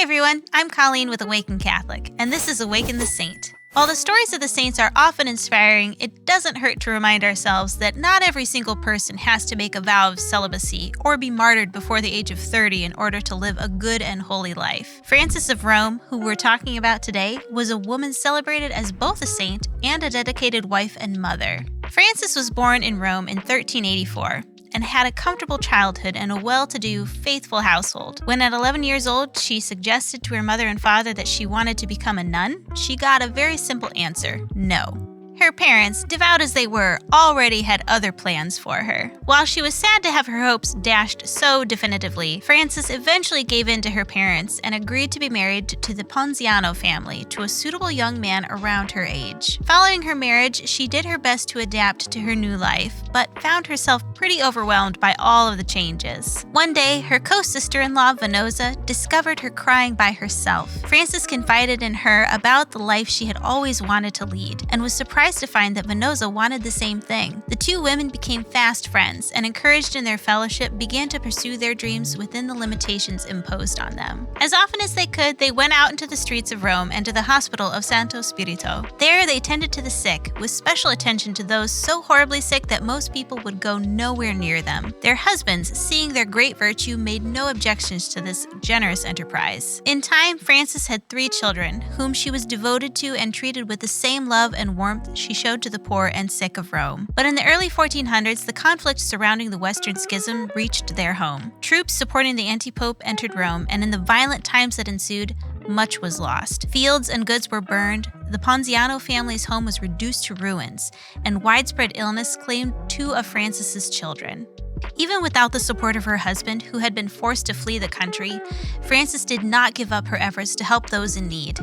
everyone, I'm Colleen with Awaken Catholic, and this is Awaken the Saint. While the stories of the saints are often inspiring, it doesn't hurt to remind ourselves that not every single person has to make a vow of celibacy or be martyred before the age of 30 in order to live a good and holy life. Frances of Rome, who we're talking about today, was a woman celebrated as both a saint and a dedicated wife and mother. Frances was born in Rome in 1384. And had a comfortable childhood and a well-to-do, faithful household. When at 11 years old, she suggested to her mother and father that she wanted to become a nun, she got a very simple answer: no. Her parents, devout as they were, already had other plans for her. While she was sad to have her hopes dashed so definitively, Frances eventually gave in to her parents and agreed to be married to the Ponziano family, to a suitable young man around her age. Following her marriage, she did her best to adapt to her new life, but found herself pretty overwhelmed by all of the changes. One day, her co-sister-in-law, Venosa, discovered her crying by herself. Frances confided in her about the life she had always wanted to lead, and was surprised to find that Venosa wanted the same thing. The two women became fast friends, and encouraged in their fellowship, began to pursue their dreams within the limitations imposed on them. As often as they could, they went out into the streets of Rome and to the hospital of Santo Spirito. There, they tended to the sick, with special attention to those so horribly sick that most people would go nowhere near them. Their husbands, seeing their great virtue, made no objections to this generous enterprise. In time, Frances had 3 children, whom she was devoted to and treated with the same love and warmth she showed to the poor and sick of Rome. But in the early 1400s, the conflict surrounding the Western Schism reached their home. Troops supporting the anti-pope entered Rome, and in the violent times that ensued, much was lost. Fields and goods were burned, the Ponziano family's home was reduced to ruins, and widespread illness claimed 2 of Frances's children. Even without the support of her husband, who had been forced to flee the country, Frances did not give up her efforts to help those in need.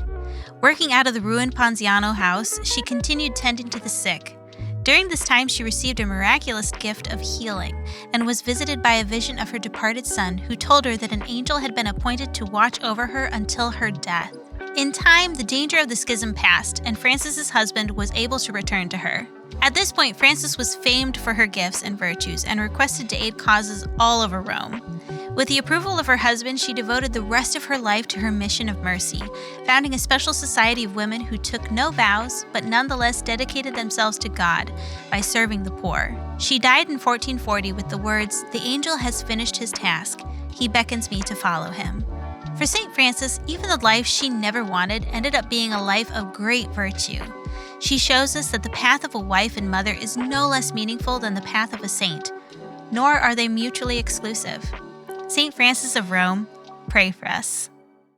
Working out of the ruined Ponziano house, she continued tending to the sick. During this time, she received a miraculous gift of healing and was visited by a vision of her departed son, who told her that an angel had been appointed to watch over her until her death. In time, the danger of the schism passed, and Frances's husband was able to return to her. At this point, Frances was famed for her gifts and virtues and requested to aid causes all over Rome. With the approval of her husband, she devoted the rest of her life to her mission of mercy, founding a special society of women who took no vows, but nonetheless dedicated themselves to God by serving the poor. She died in 1440 with the words, "The angel has finished his task. He beckons me to follow him." For St. Frances, even the life she never wanted ended up being a life of great virtue. She shows us that the path of a wife and mother is no less meaningful than the path of a saint, nor are they mutually exclusive. St. Frances of Rome, pray for us.